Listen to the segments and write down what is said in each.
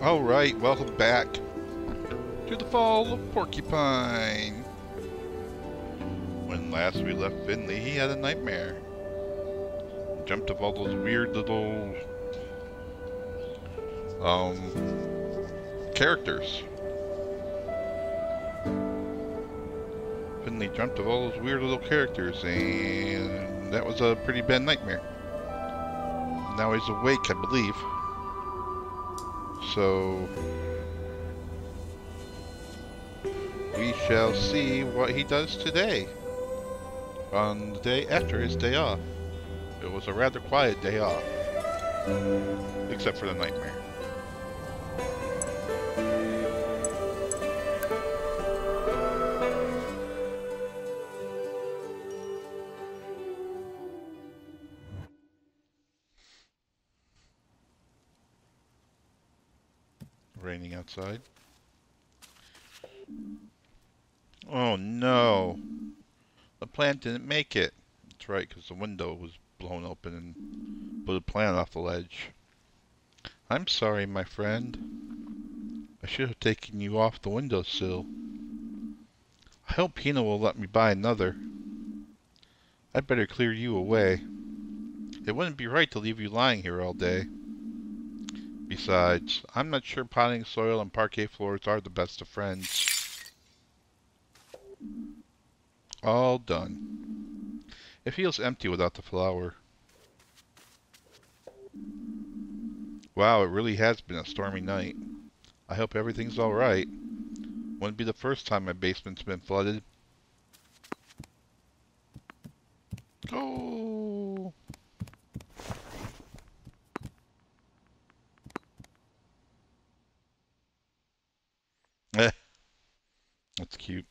Alright, welcome back to the fall of Porcupine. When last we left Finley, he had a nightmare. Dreamt of all those weird little characters. Finley dreamt of all those weird little characters, and that was a pretty bad nightmare. Now he's awake, I believe. So we shall see what he does today, on the day after his day off. It was a rather quiet day off, except for the nightmare. Raining outside. Oh no! The plant didn't make it. That's right, because the window was blown open and blew the plant off the ledge. I'm sorry, my friend. I should have taken you off the windowsill. I hope Pina will let me buy another. I'd better clear you away. It wouldn't be right to leave you lying here all day. Besides, I'm not sure potting soil and parquet floors are the best of friends. All done. It feels empty without the flower. Wow, it really has been a stormy night. I hope everything's alright. Wouldn't be the first time my basement's been flooded. Go! Eh, that's cute.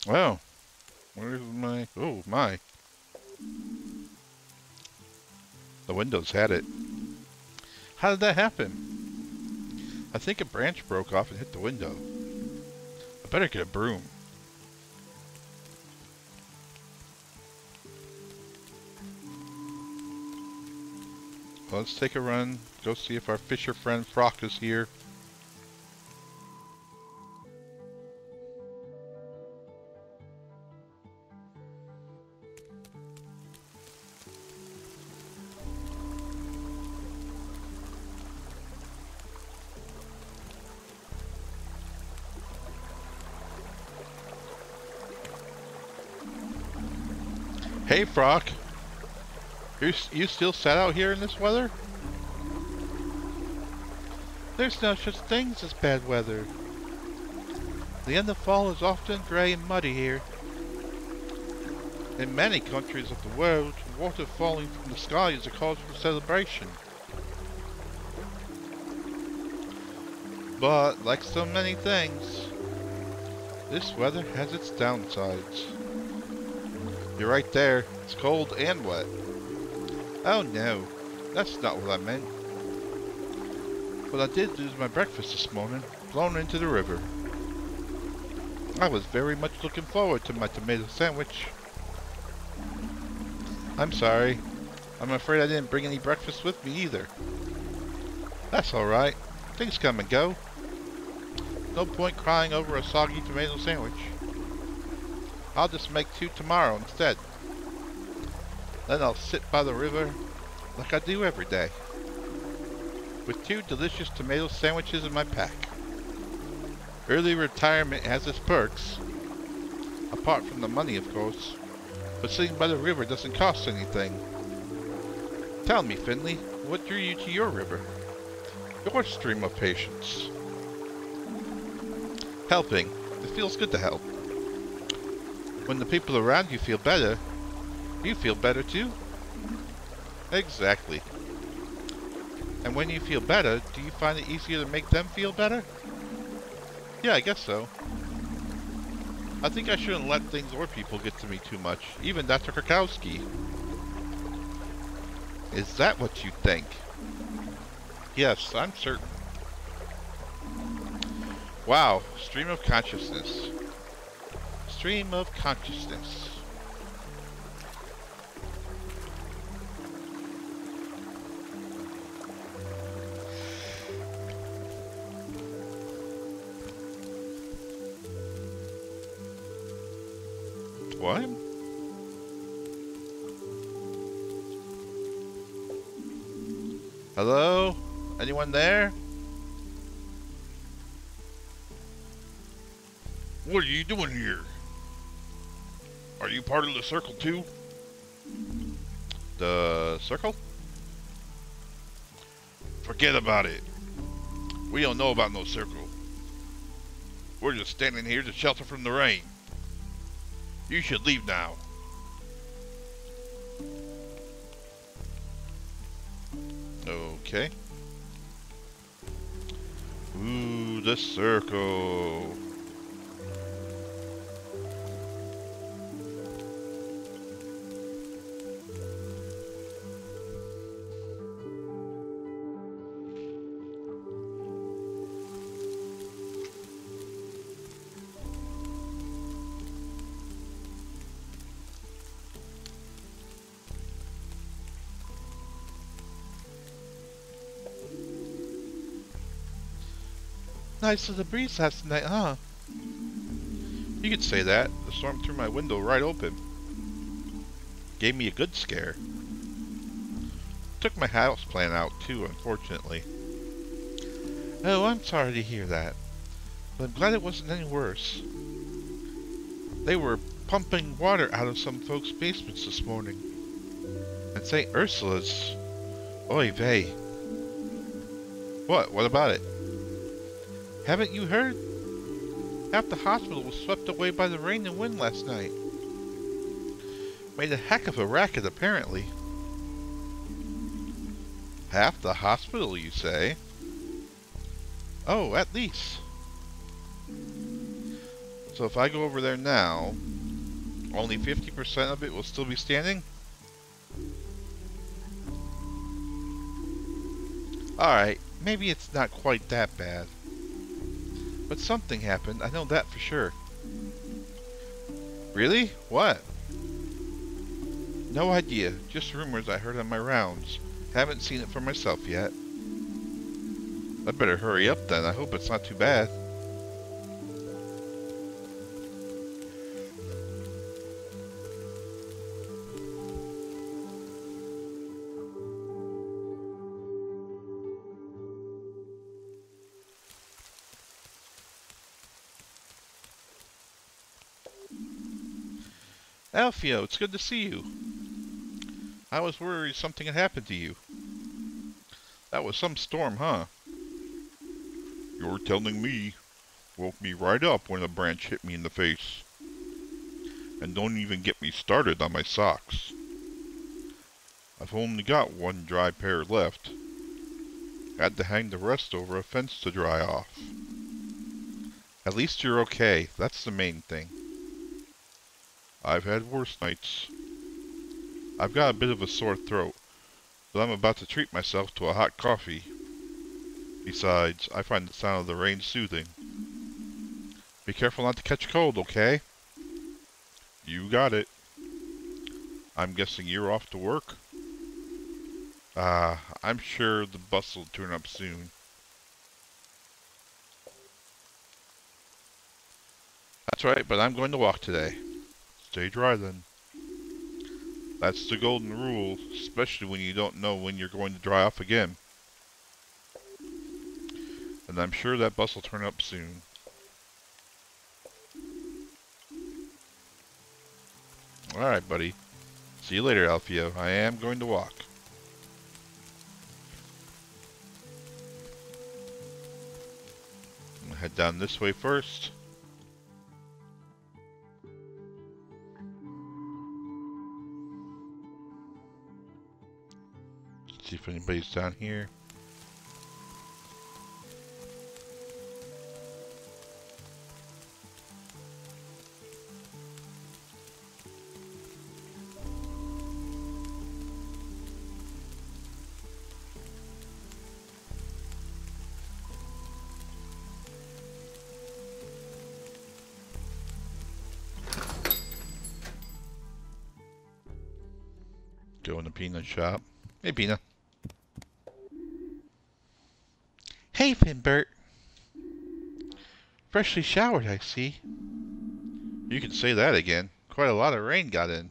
Oh, where's my... Oh, my. The windows had it. How did that happen? I think a branch broke off and hit the window. I better get a broom. Well, let's take a run, go see if our fisher friend Frock is here. Hey, Frock. You still sat out here in this weather? There's no such things as bad weather. The end of fall is often grey and muddy here. In many countries of the world, water falling from the sky is a cause for celebration. But, like so many things, this weather has its downsides. You're right there. It's cold and wet. Oh no, that's not what I meant. But I did lose my breakfast this morning, blown into the river. I was very much looking forward to my tomato sandwich. I'm sorry. I'm afraid I didn't bring any breakfast with me either. That's alright. Things come and go. No point crying over a soggy tomato sandwich. I'll just make 2 tomorrow instead. Then I'll sit by the river like I do every day, with 2 delicious tomato sandwiches in my pack. Early retirement has its perks, apart from the money of course, but sitting by the river doesn't cost anything. Tell me, Finley, what drew you to your river? Your stream of patience. Helping. It feels good to help. When the people around you feel better, you feel better too. Exactly. And when you feel better, do you find it easier to make them feel better? Yeah, I guess so. I think I shouldn't let things or people get to me too much, even Dr. Krakowski. Is that what you think? Yes, I'm certain. Wow, stream of consciousness. Stream of consciousness. What? Hello? Anyone there? What are you doing here? Are you part of the circle too? The circle? Forget about it. We don't know about no circle. We're just standing here to shelter from the rain. You should leave now. Okay. Ooh, the circle. Nice little breeze last night, huh? You could say that. The storm threw my window right open. Gave me a good scare. Took my house plant out too, unfortunately. Oh, I'm sorry to hear that. But I'm glad it wasn't any worse. They were pumping water out of some folks' basements this morning. And St. Ursula's. Oy vey. What? What about it? Haven't you heard? Half the hospital was swept away by the rain and wind last night. Made a heck of a racket, apparently. Half the hospital, you say? Oh, at least. So if I go over there now, only 50% of it will still be standing? Alright, maybe it's not quite that bad. But something happened, I know that for sure. Really? What? No idea, just rumors I heard on my rounds. Haven't seen it for myself yet. I better hurry up then, I hope it's not too bad. Alfio, it's good to see you. I was worried something had happened to you. That was some storm, huh? You're telling me. Woke me right up when a branch hit me in the face. And don't even get me started on my socks. I've only got one dry pair left. Had to hang the rest over a fence to dry off. At least you're okay, that's the main thing. I've had worse nights. I've got a bit of a sore throat, but I'm about to treat myself to a hot coffee. Besides, I find the sound of the rain soothing. Be careful not to catch a cold, okay? You got it. I'm guessing you're off to work? I'm sure the bus will turn up soon. That's right, but I'm going to walk today. Stay dry then. That's the golden rule, especially when you don't know when you're going to dry off again. And I'm sure that bus will turn up soon. Alright, buddy. See you later, Alfio. I am going to walk. I'm gonna head down this way first. See if anybody's down here. Go in the peanut shop. Hey, Peanut. Hey, Finbert. Freshly showered, I see. You can say that again. quite a lot of rain got in.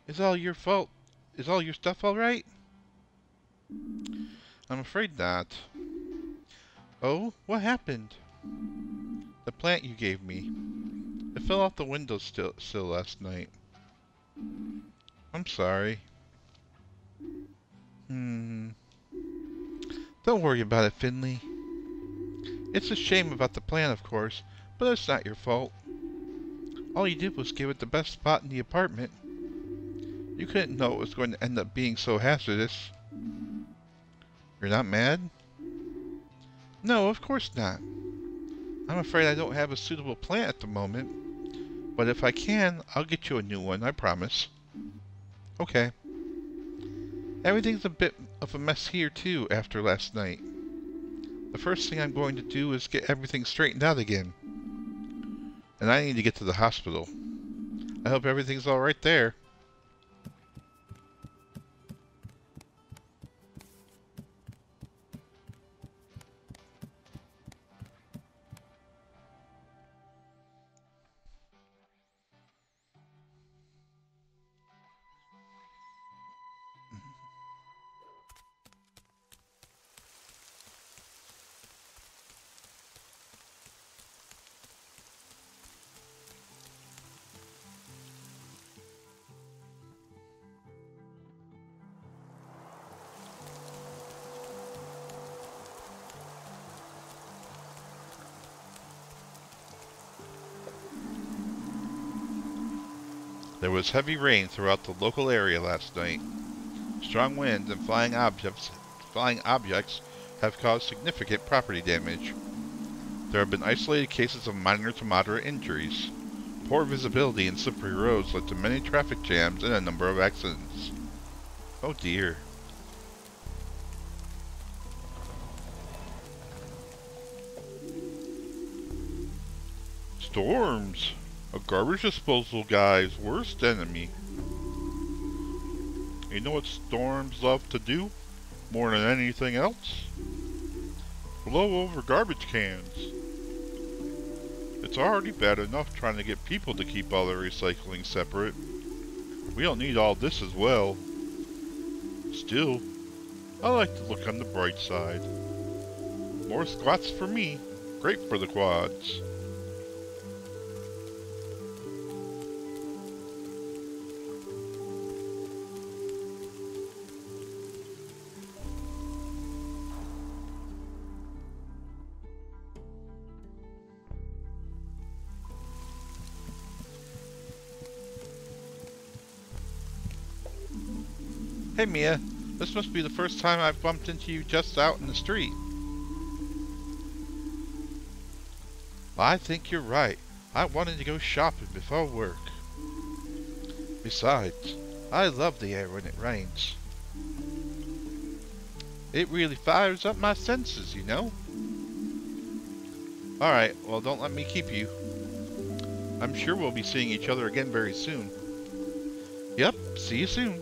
Is all your fault? Is all your stuff alright? I'm afraid not. Oh, what happened? The plant you gave me. It fell off the windowsill last night. I'm sorry. Don't worry about it, Finley. It's a shame about the plant, of course, but it's not your fault. All you did was give it the best spot in the apartment. You couldn't know it was going to end up being so hazardous. You're not mad? No, of course not. I'm afraid I don't have a suitable plant at the moment, but if I can, I'll get you a new one, I promise. Okay. Everything's a bit of a mess here, too, after last night. The first thing I'm going to do is get everything straightened out again. And I need to get to the hospital. I hope everything's alright there. There was heavy rain throughout the local area last night. Strong winds and flying objects have caused significant property damage. There have been isolated cases of minor to moderate injuries. Poor visibility and slippery roads led to many traffic jams and a number of accidents. Oh dear. Storms! A garbage disposal guy's worst enemy. You know what storms love to do? More than anything else? Blow over garbage cans. It's already bad enough trying to get people to keep all their recycling separate. We don't need all this as well. Still, I like to look on the bright side. More squats for me. Great for the quads. Hey Mia, this must be the first time I've bumped into you just out in the street. I think you're right. I wanted to go shopping before work. Besides, I love the air when it rains. It really fires up my senses, you know? Alright, well don't let me keep you. I'm sure we'll be seeing each other again very soon. Yep, see you soon.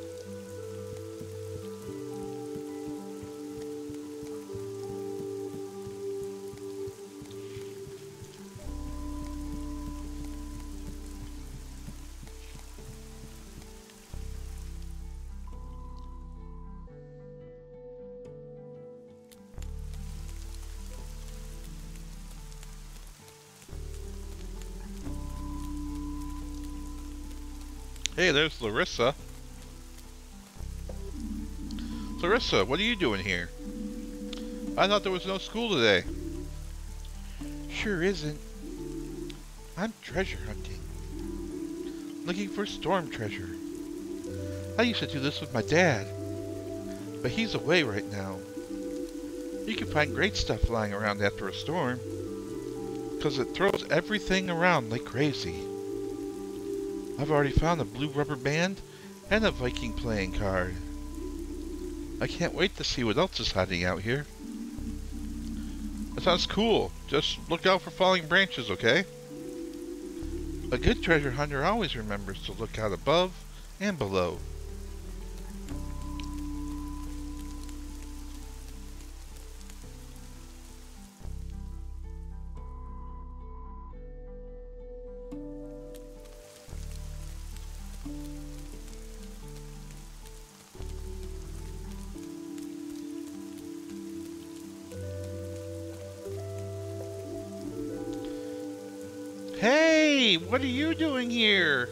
Hey, there's Larissa. Larissa, what are you doing here? I thought there was no school today. Sure isn't. I'm treasure hunting. Looking for storm treasure. I used to do this with my dad, but he's away right now. You can find great stuff lying around after a storm, because it throws everything around like crazy. I've already found a blue rubber band and a Viking playing card. I can't wait to see what else is hiding out here. That sounds cool. Just look out for falling branches, okay? A good treasure hunter always remembers to look out above and below. Hey, what are you doing here?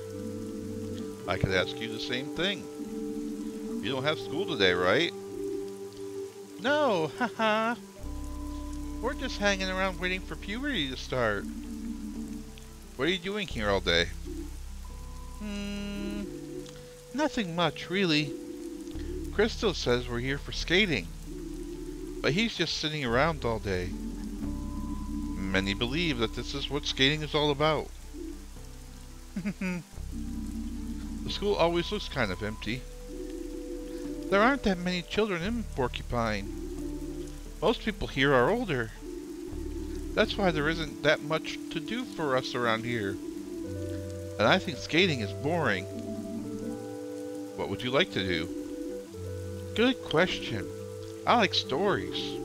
I could ask you the same thing. You don't have school today, right? No, haha. We're just hanging around waiting for puberty to start. What are you doing here all day? Nothing much, really. Crystal says we're here for skating, but he's just sitting around all day. Many believe that this is what skating is all about. The school always looks kind of empty. There aren't that many children in Porcupine. Most people here are older. That's why there isn't that much to do for us around here. And I think skating is boring. What would you like to do? Good question. I like stories.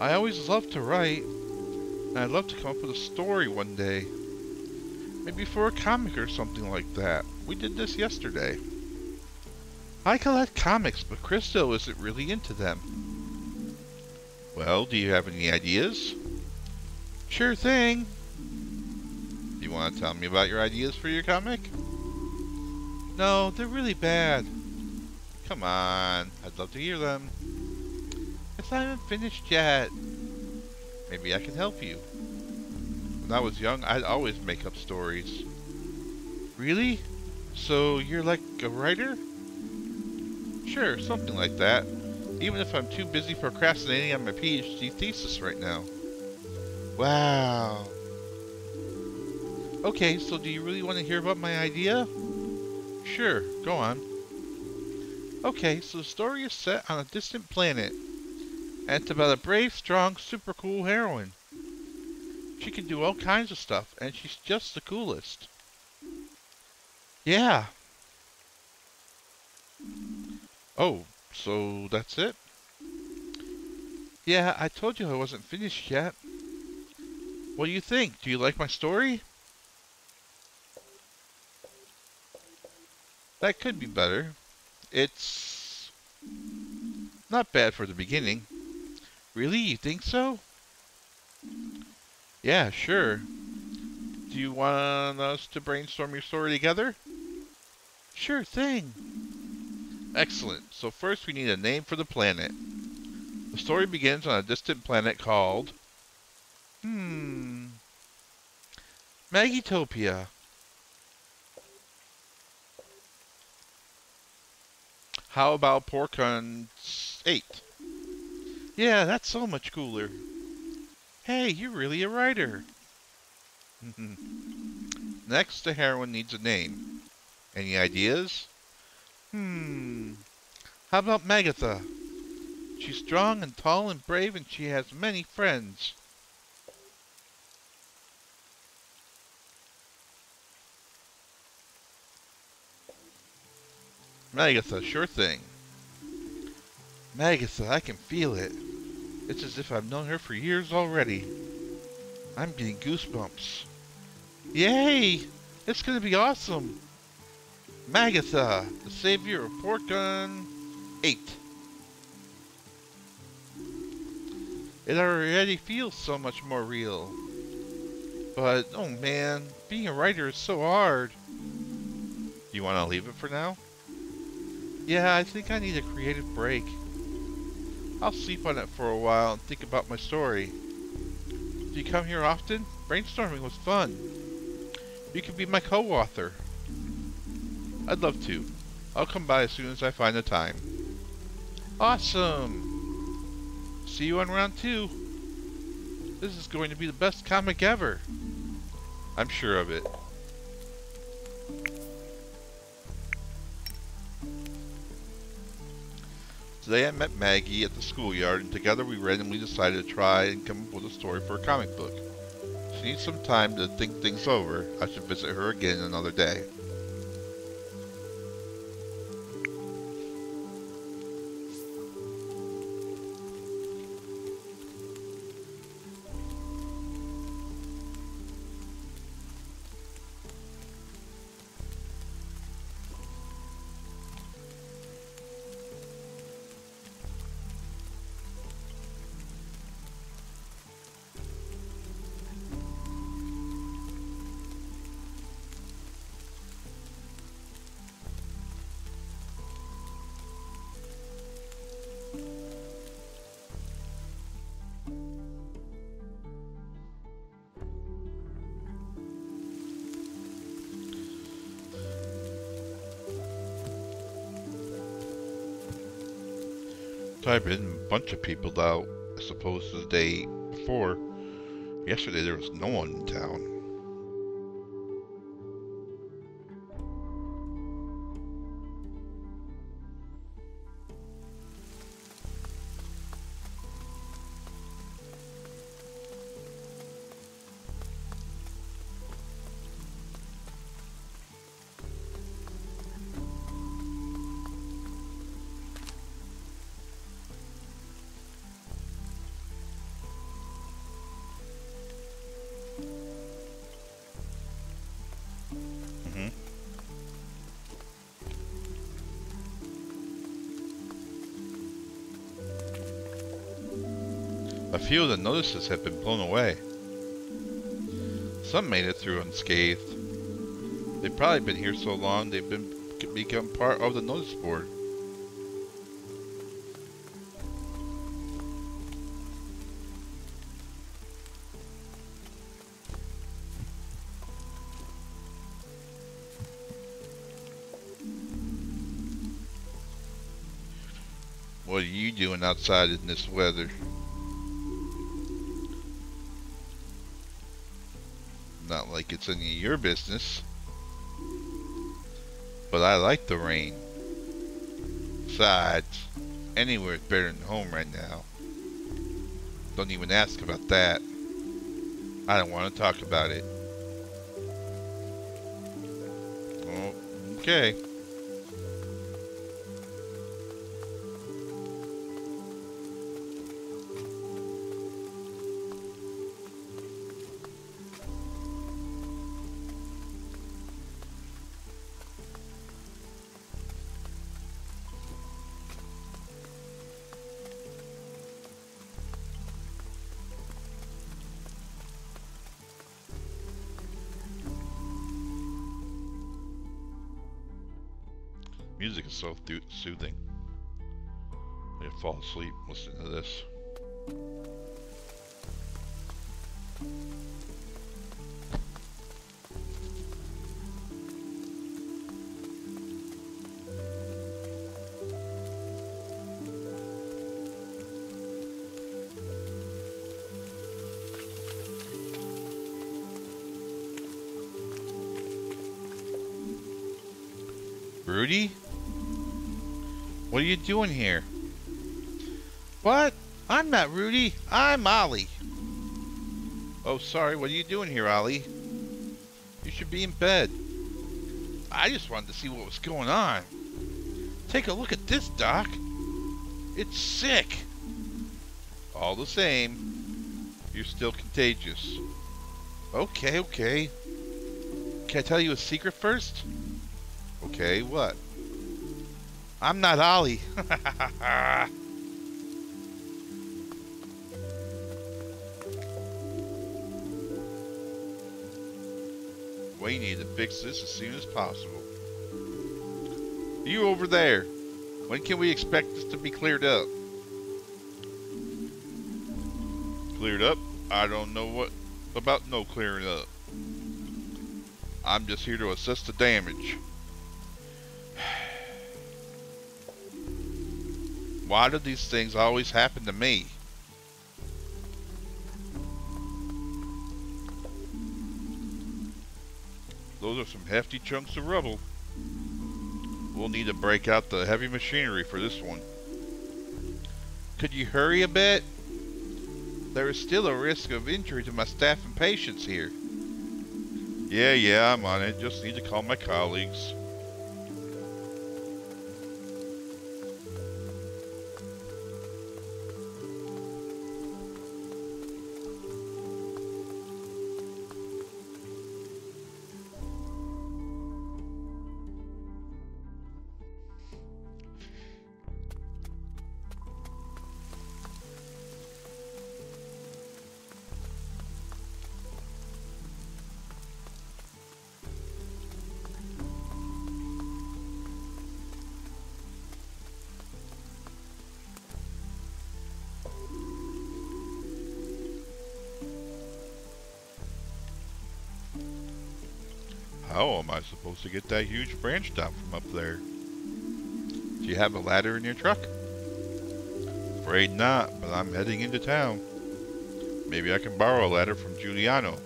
I always love to write, and I'd love to come up with a story one day. Maybe for a comic or something like that. We did this yesterday. I collect comics, but Christo isn't really into them. Well, do you have any ideas? Sure thing. Do you want to tell me about your ideas for your comic? No, they're really bad. Come on, I'd love to hear them. It's not even finished yet. Maybe I can help you. When I was young, I'd always make up stories. Really? So you're like a writer? Sure, something like that. Even if I'm too busy procrastinating on my PhD thesis right now. Wow. Okay, so do you really want to hear about my idea? Sure, go on. Okay, so the story is set on a distant planet. And it's about a brave, strong, super cool heroine. She can do all kinds of stuff, and she's just the coolest. Yeah. Oh, so that's it? Yeah, I told you I wasn't finished yet. What do you think? Do you like my story? That could be better. It's not bad for the beginning. Really? You think so? Yeah, sure. Do you want us to brainstorm your story together? Sure thing. Excellent. So first we need a name for the planet. The story begins on a distant planet called... Magitopia. How about Porcupine 8? Yeah, that's so much cooler. Hey, you're really a writer. Next, the heroine needs a name. Any ideas? How about Magatha? She's strong and tall and brave, and she has many friends. Magatha, sure thing. Magatha, I can feel it. It's as if I've known her for years already. I'm getting goosebumps. Yay! It's gonna be awesome! Magatha, the savior of Porcupine 8. It already feels so much more real. But, oh man, being a writer is so hard. You want to leave it for now? Yeah, I think I need a creative break. I'll sleep on it for a while and think about my story. Do you come here often? Brainstorming was fun. You could be my co-author. I'd love to. I'll come by as soon as I find the time. Awesome! See you on round 2. This is going to be the best comic ever. I'm sure of it. Today I met Maggie at the schoolyard, and together we randomly decided to try and come up with a story for a comic book. She needs some time to think things over. I should visit her again another day. I've been a bunch of people out as opposed to the day before. Yesterday there was no one in town. A few of the notices have been blown away. Some made it through unscathed. They've probably been here so long they've become part of the notice board. What are you doing outside in this weather? Not like it's any of your business. But I like the rain. Besides, anywhere is better than home right now. Don't even ask about that. I don't want to talk about it. Oh, okay. Music is so soothing. I fall asleep listening to this. Rudy? What are you doing here? What? I'm not Rudy. I'm Ollie. Oh, sorry. What are you doing here, Ollie? You should be in bed. I just wanted to see what was going on. Take a look at this, Doc. It's sick. All the same, you're still contagious. Okay, okay. Can I tell you a secret first? Okay, what? I'm not Ollie. We need to fix this as soon as possible. You over there. When can we expect this to be cleared up? Cleared up? I don't know what about no clearing up. I'm just here to assess the damage. Why do these things always happen to me? Those are some hefty chunks of rubble. We'll need to break out the heavy machinery for this one. Could you hurry a bit? There is still a risk of injury to my staff and patients here. Yeah, I'm on it. Just need to call my colleagues. How am I supposed to get that huge branch down from up there? Do you have a ladder in your truck? Afraid not, but I'm heading into town. Maybe I can borrow a ladder from Giuliano.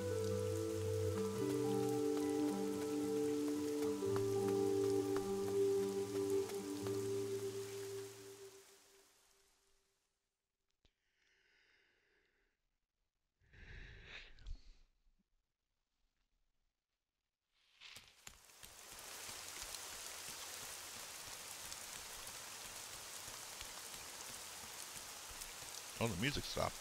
Oh, the music stopped.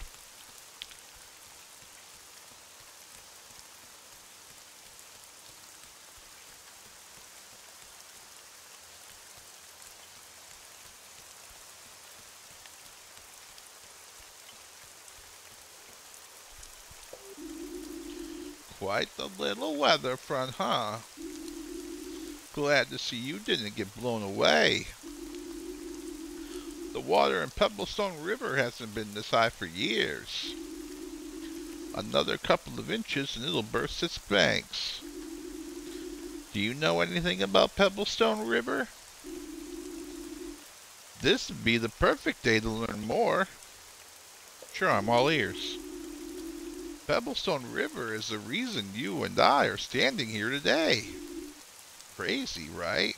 Quite the little weather front, huh? Glad to see you didn't get blown away. The water in Pebblestone River hasn't been this high for years. Another couple of inches and it'll burst its banks. Do you know anything about Pebblestone River? This would be the perfect day to learn more. Sure, I'm all ears. Pebblestone River is the reason you and I are standing here today. Crazy, right?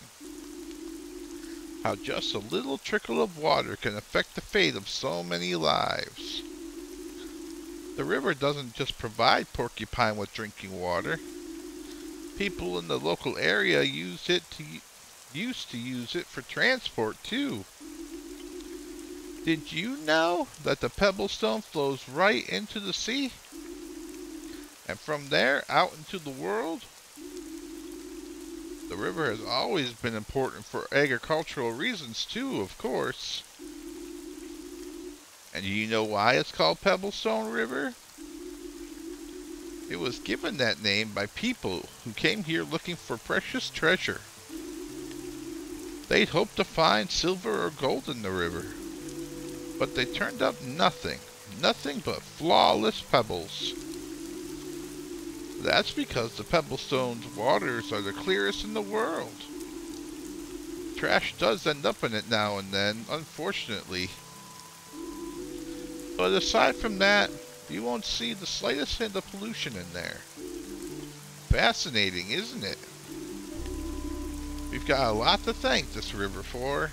How just a little trickle of water can affect the fate of so many lives. The river doesn't just provide Porcupine with drinking water. People in the local area used to use it for transport too. Did you know that the Pebblestone flows right into the sea? And from there out into the world? The river has always been important for agricultural reasons too, of course. And do you know why it's called Pebblestone River? It was given that name by people who came here looking for precious treasure. They'd hoped to find silver or gold in the river, but they turned up nothing but flawless pebbles. That's because the Pebblestone's waters are the clearest in the world. Trash does end up in it now and then, unfortunately. But aside from that, you won't see the slightest hint of pollution in there. Fascinating, isn't it? We've got a lot to thank this river for.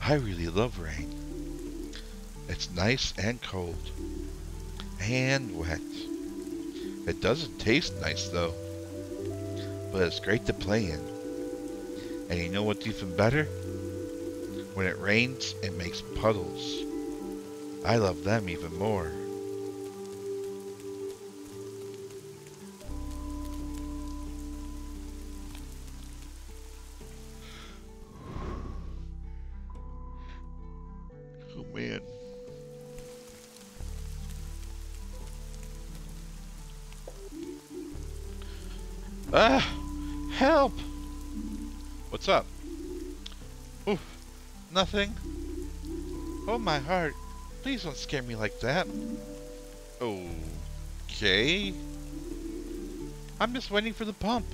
I really love rain. It's nice and cold. And wet. It doesn't taste nice though. But it's great to play in. And you know what's even better? When it rains, it makes puddles. I love them even more. Oh man. Ah! Help! What's up? Oof. Nothing. Oh my heart. Please don't scare me like that. Okay. I'm just waiting for the pump.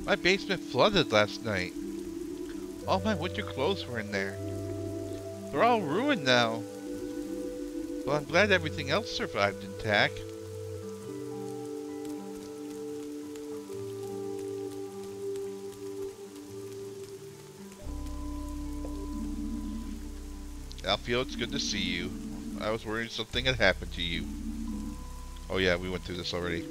My basement flooded last night. All my winter clothes were in there. They're all ruined now. Well, I'm glad everything else survived intact. Alfio, it's good to see you. I was worried something had happened to you. Oh yeah, we went through this already.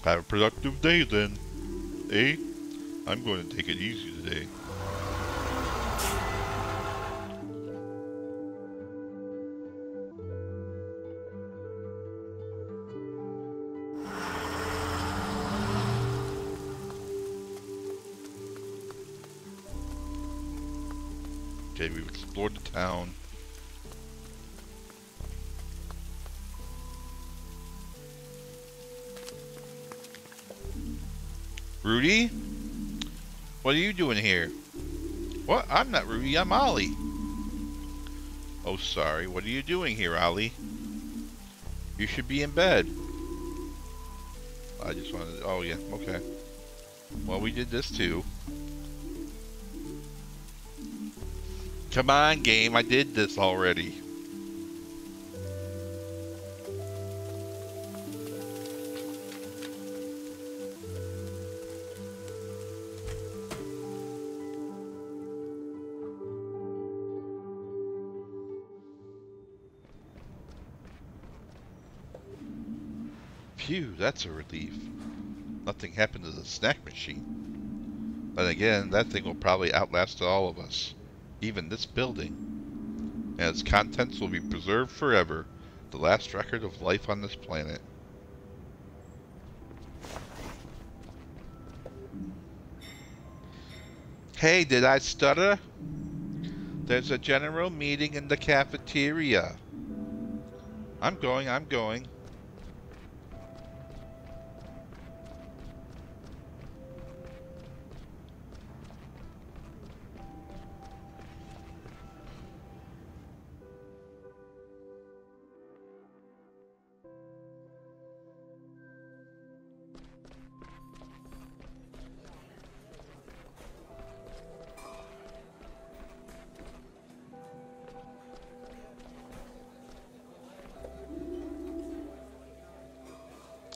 Have a productive day then. Eh? I'm going to take it easy today. Okay, we've explored the town. Rudy? What are you doing here? What? I'm not Rudy, I'm Ollie. Oh, sorry. What are you doing here, Ollie? You should be in bed. I just wanted to... Oh, yeah. Okay. Well, we did this, too. Come on, game. I did this already. Phew, that's a relief. Nothing happened to the snack machine. Then again, that thing will probably outlast all of us. Even this building. And its contents will be preserved forever. The last record of life on this planet. Hey, did I stutter? There's a general meeting in the cafeteria. I'm going.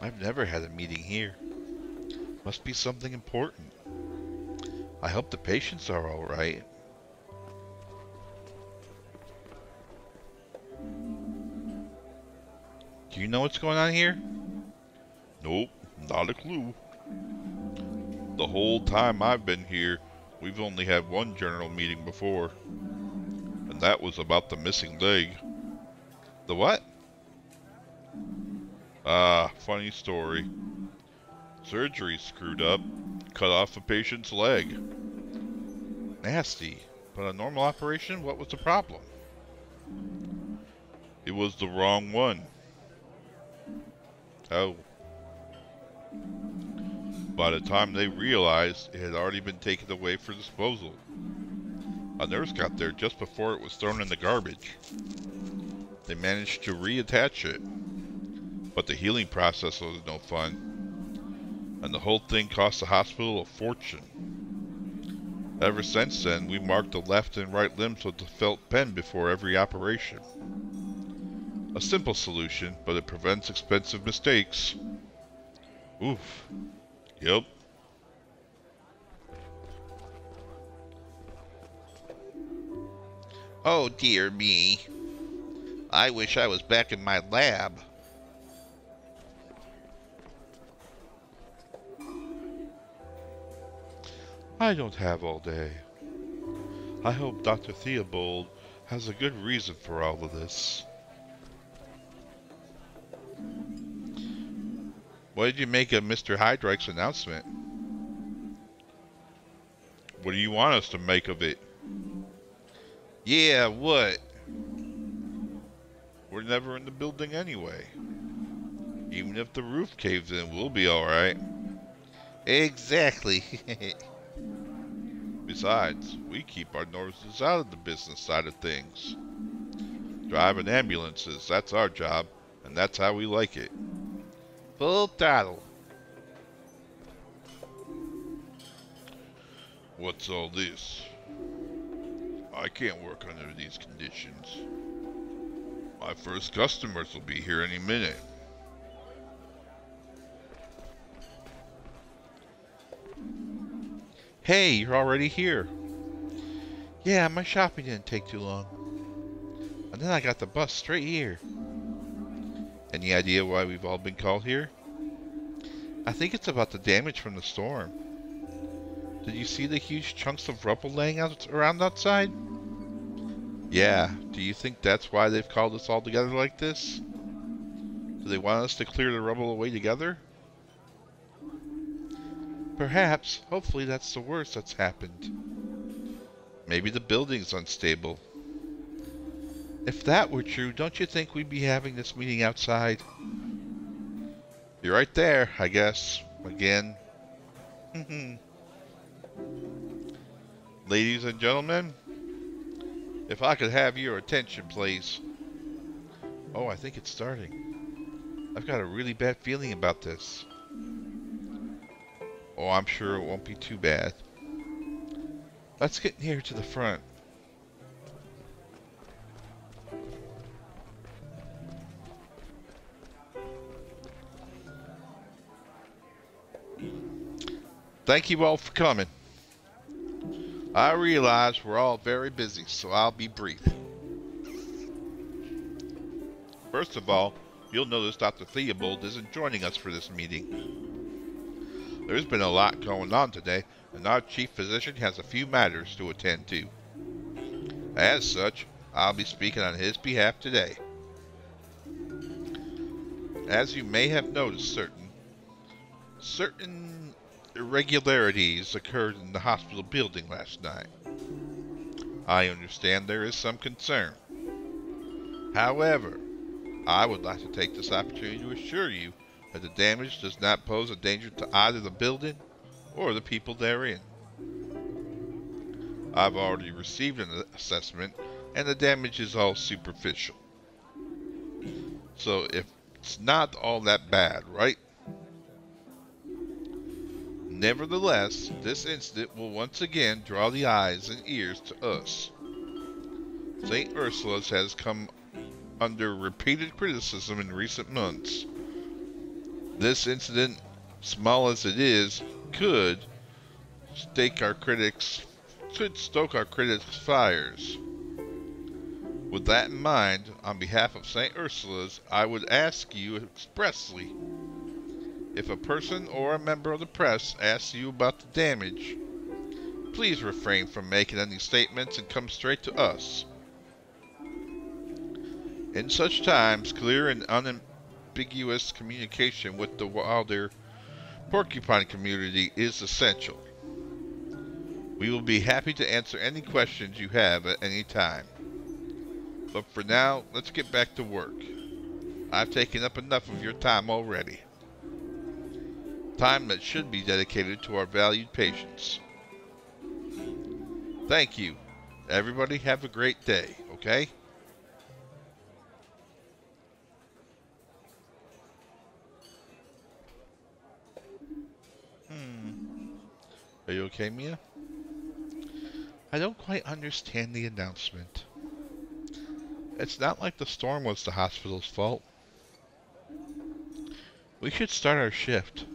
I've never had a meeting here. Must be something important. I hope the patients are all right. Do you know what's going on here? Nope, not a clue. The whole time I've been here, we've only had one general meeting before. And that was about the missing leg. The what? Ah, funny story. Surgery screwed up, cut off a patient's leg. Nasty. But a normal operation? What was the problem? It was the wrong one. Oh. By the time they realized, it had already been taken away for disposal. A nurse got there just before it was thrown in the garbage. They managed to reattach it, but the healing process was no fun, and the whole thing cost the hospital a fortune. Ever since then, we marked the left and right limbs with a felt pen before every operation. A simple solution, but it prevents expensive mistakes. Oof. Yep. Oh dear me. I wish I was back in my lab. I don't have all day. I hope Dr. Theobald has a good reason for all of this. What did you make of Mr. Heydrich's announcement? What do you want us to make of it? Yeah, what? We're never in the building anyway. Even if the roof caves in, we'll be alright. Exactly. Besides, we keep our noses out of the business side of things. Driving ambulances, that's our job, and that's how we like it. Full throttle. What's all this? I can't work under these conditions. My first customers will be here any minute. Hey, you're already here. Yeah, my shopping didn't take too long. And then I got the bus straight here. Any idea why we've all been called here? I think it's about the damage from the storm. Did you see the huge chunks of rubble laying out around outside? Yeah, do you think that's why they've called us all together like this? Do they want us to clear the rubble away together? Perhaps. Hopefully that's the worst that's happened. Maybe the building's unstable. If that were true, don't you think we'd be having this meeting outside? You're right there, I guess. Again. Ladies and gentlemen, if I could have your attention, please. Oh, I think it's starting. I've got a really bad feeling about this. Oh, I'm sure it won't be too bad. Let's get near to the front. Thank you all for coming. I realize we're all very busy, so I'll be brief. First of all, you'll notice Dr. Theobald isn't joining us for this meeting. There's been a lot going on today, and our chief physician has a few matters to attend to. As such, I'll be speaking on his behalf today. As you may have noticed, certain irregularities occurred in the hospital building last night. I understand there is some concern. However, I would like to take this opportunity to assure you that the damage does not pose a danger to either the building or the people therein. I've already received an assessment, and the damage is all superficial. So it's not all that bad, right? Nevertheless, this incident will once again draw the eyes and ears to us. St. Ursula's has come under repeated criticism in recent months. This incident, small as it is, could stoke our critics' fires. With that in mind, on behalf of St. Ursula's, I would ask you expressly, if a person or a member of the press asks you about the damage, please refrain from making any statements and come straight to us. In such times, clear and unambiguous communication with the wilder Porcupine community is essential. We will be happy to answer any questions you have at any time. But for now, let's get back to work. I've taken up enough of your time already. Time that should be dedicated to our valued patients. Thank you. Everybody have a great day, okay? Are you okay, Mia? I don't quite understand the announcement. It's not like the storm was the hospital's fault. We should start our shift.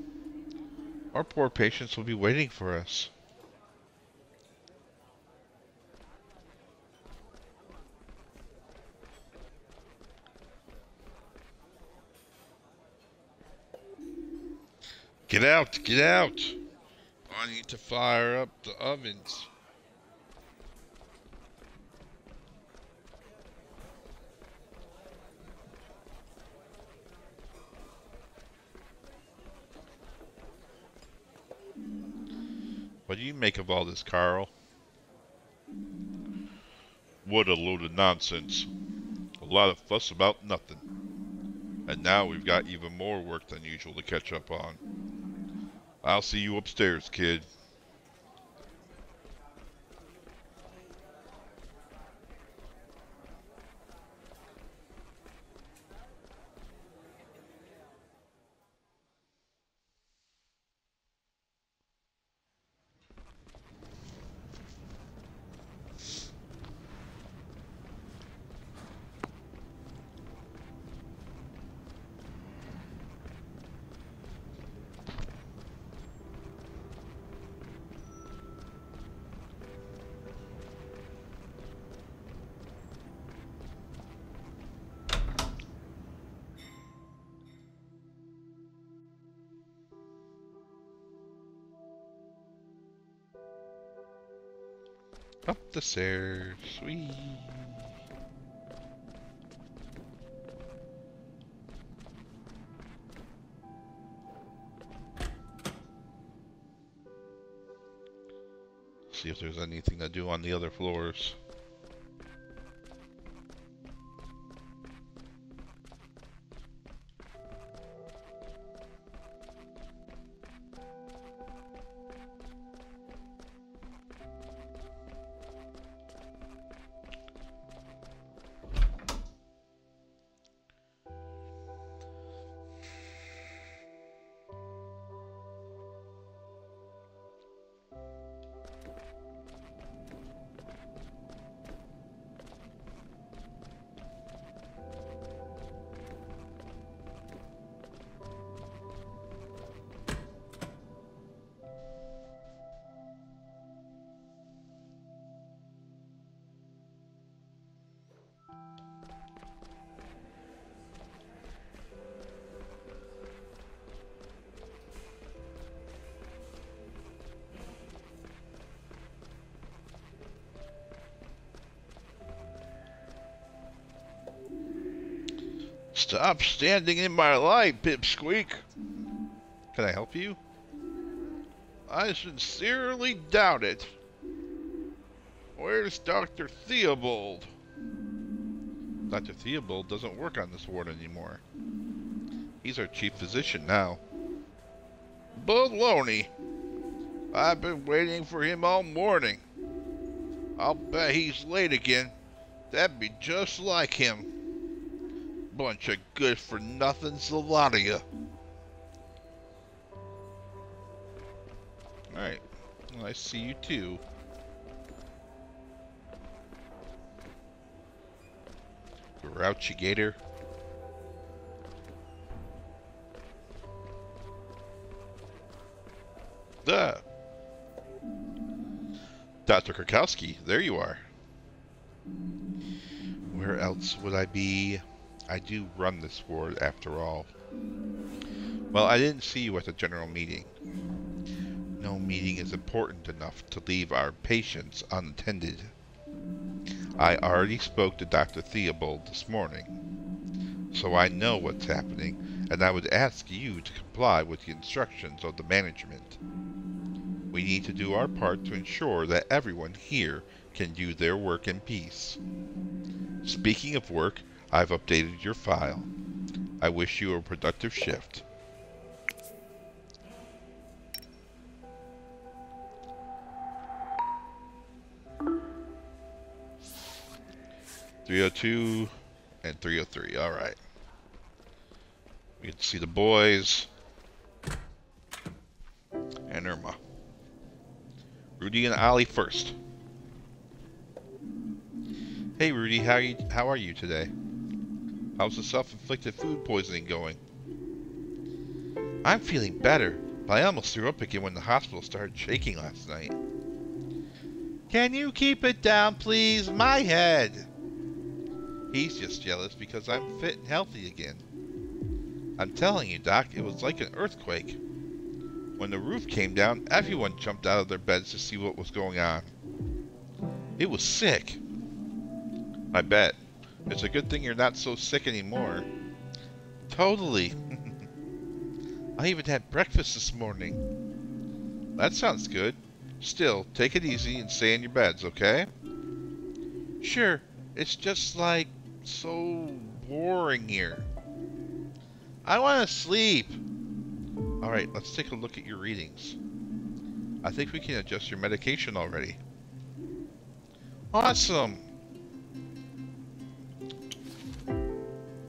Our poor patients will be waiting for us. Get out! Get out! I need to fire up the ovens. What do you make of all this, Carl? What a load of nonsense. A lot of fuss about nothing. And now we've got even more work than usual to catch up on. I'll see you upstairs, kid. Up the stairs. Sweet. See if there's anything to do on the other floors. Stop standing in my light, Pipsqueak. Can I help you? I sincerely doubt it. Where's Dr. Theobald? Dr. Theobald doesn't work on this ward anymore. He's our chief physician now. Baloney. I've been waiting for him all morning. I'll bet he's late again. That'd be just like him. Bunch of good-for-nothings, the lot of you. Alright. Well, I see you too. Grouchy Gator. Duh. Dr. Krakowski, there you are. Where else would I be? I do run this ward, after all. Well, I didn't see you at the general meeting. No meeting is important enough to leave our patients unattended. I already spoke to Dr. Theobald this morning, so I know what's happening, and I would ask you to comply with the instructions of the management. We need to do our part to ensure that everyone here can do their work in peace. Speaking of work, I've updated your file. I wish you a productive shift. .302 and 303. All right. We can see the boys and Irma. Rudy and Ollie first. Hey Rudy, how are you today? How's the self-inflicted food poisoning going? I'm feeling better, but I almost threw up again when the hospital started shaking last night. Can you keep it down, please? My head! He's just jealous because I'm fit and healthy again. I'm telling you, Doc, it was like an earthquake. When the roof came down, everyone jumped out of their beds to see what was going on. It was sick. I bet. It's a good thing you're not so sick anymore. Totally. I even had breakfast this morning. That sounds good. Still, take it easy and stay in your beds, okay? Sure. It's just like so boring here. I want to sleep. Alright, let's take a look at your readings. I think we can adjust your medication already. Awesome.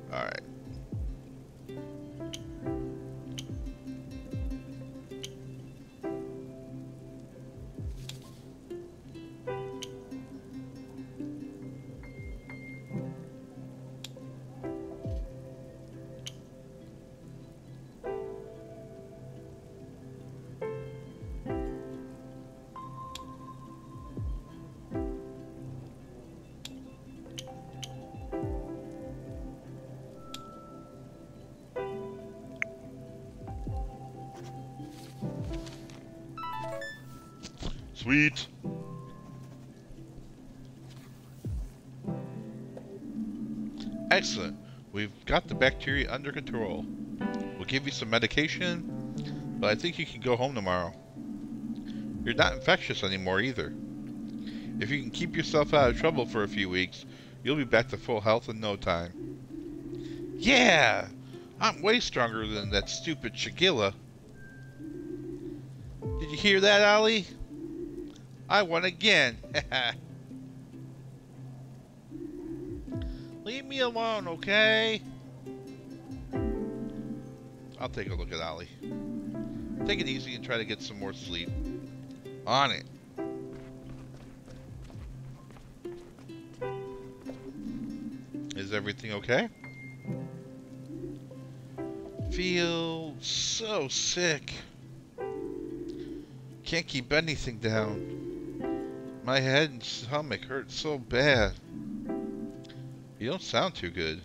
Alright. Sweet. Excellent. We've got the bacteria under control. We'll give you some medication, but I think you can go home tomorrow. You're not infectious anymore either. If you can keep yourself out of trouble for a few weeks, you'll be back to full health in no time. Yeah! I'm way stronger than that stupid Shigilla. Did you hear that, Ollie? I won again. Leave me alone, okay? I'll take a look at Ollie. Take it easy and try to get some more sleep. On it. Is everything okay? Feel so sick. Can't keep anything down. My head and stomach hurt so bad. You don't sound too good.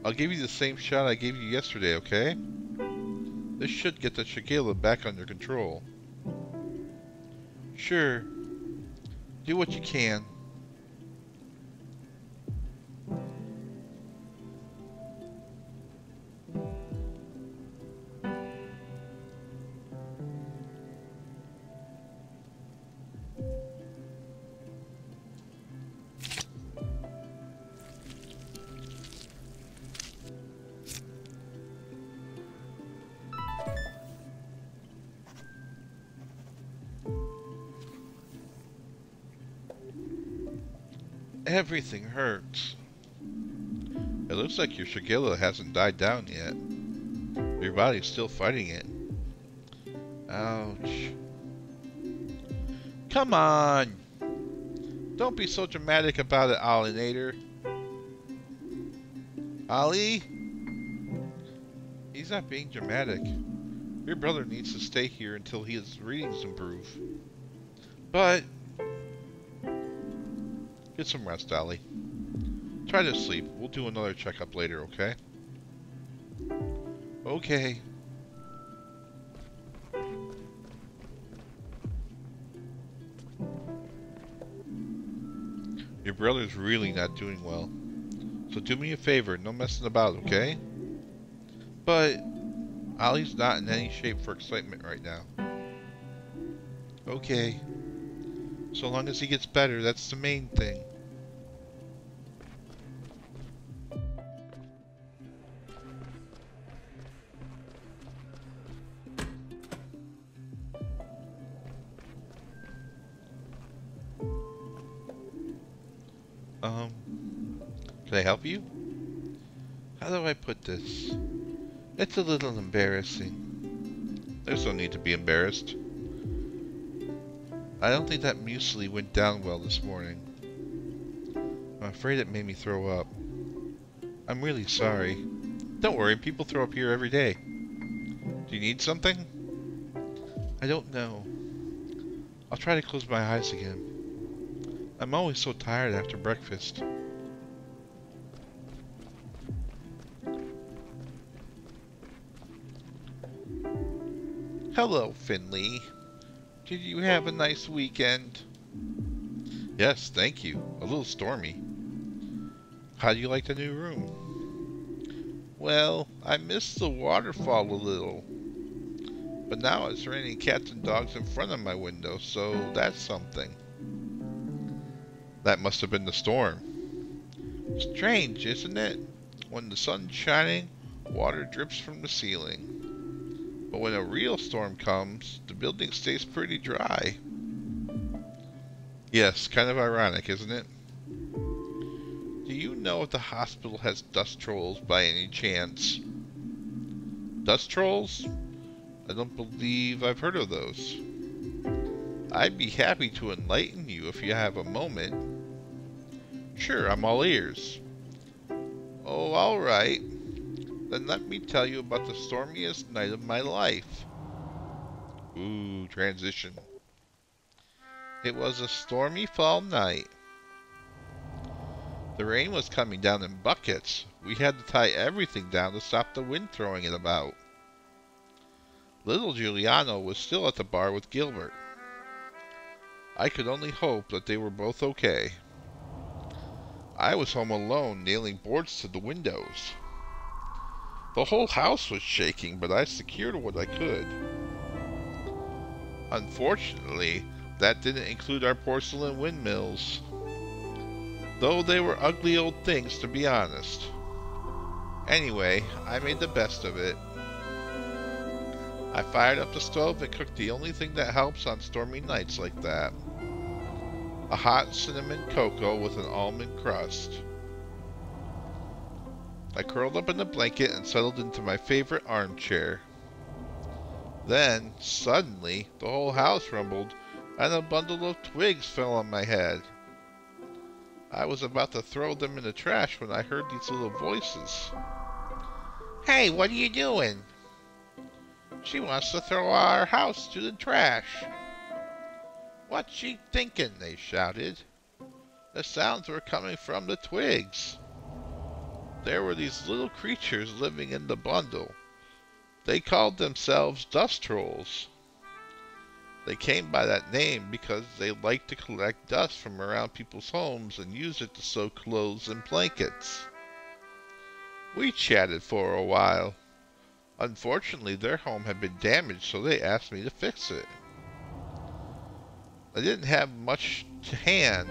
I'll give you the same shot I gave you yesterday, okay? This should get the Shigella back under control. Sure. Do what you can. Everything hurts. It looks like your Shigella hasn't died down yet. Your body's still fighting it. Ouch. Come on! Don't be so dramatic about it, Ollinator. Ollie? He's not being dramatic. Your brother needs to stay here until his readings improve. But get some rest, Ollie. Try to sleep. We'll do another checkup later, okay? Okay. Your brother's really not doing well. So do me a favor, no messing about, okay? But Ollie's not in any shape for excitement right now. Okay. So long as he gets better, that's the main thing. Can I help you? How do I put this? It's a little embarrassing. There's no need to be embarrassed. I don't think that muesli went down well this morning. I'm afraid it made me throw up. I'm really sorry. Don't worry, people throw up here every day. Do you need something? I don't know. I'll try to close my eyes again. I'm always so tired after breakfast. Hello, Finley. Did you have a nice weekend? Yes, thank you. A little stormy. How do you like the new room? Well, I missed the waterfall a little. But now it's raining cats and dogs in front of my window, so that's something. That must have been the storm. Strange, isn't it? When the sun's shining, water drips from the ceiling. But when a real storm comes, the building stays pretty dry. Yes, kind of ironic, isn't it? Do you know if the hospital has dust trolls by any chance? Dust trolls? I don't believe I've heard of those. I'd be happy to enlighten you if you have a moment. Sure, I'm all ears. Oh, all right. Then let me tell you about the stormiest night of my life. Ooh, transition. It was a stormy fall night. The rain was coming down in buckets. We had to tie everything down to stop the wind throwing it about. Little Giuliano was still at the bar with Gilbert. I could only hope that they were both okay. I was home alone, nailing boards to the windows. The whole house was shaking, but I secured what I could. Unfortunately, that didn't include our porcelain windmills, though they were ugly old things, to be honest. Anyway, I made the best of it. I fired up the stove and cooked the only thing that helps on stormy nights like that. A hot cinnamon cocoa with an almond crust. I curled up in a blanket and settled into my favorite armchair. Then, suddenly, the whole house rumbled and a bundle of twigs fell on my head. I was about to throw them in the trash when I heard these little voices. "Hey, what are you doing?" "She wants to throw our house to the trash." "What's she thinking?" they shouted. The sounds were coming from the twigs. There were these little creatures living in the bundle. They called themselves dust trolls. They came by that name because they liked to collect dust from around people's homes and use it to sew clothes and blankets. We chatted for a while. Unfortunately, their home had been damaged, so they asked me to fix it. I didn't have much to hand.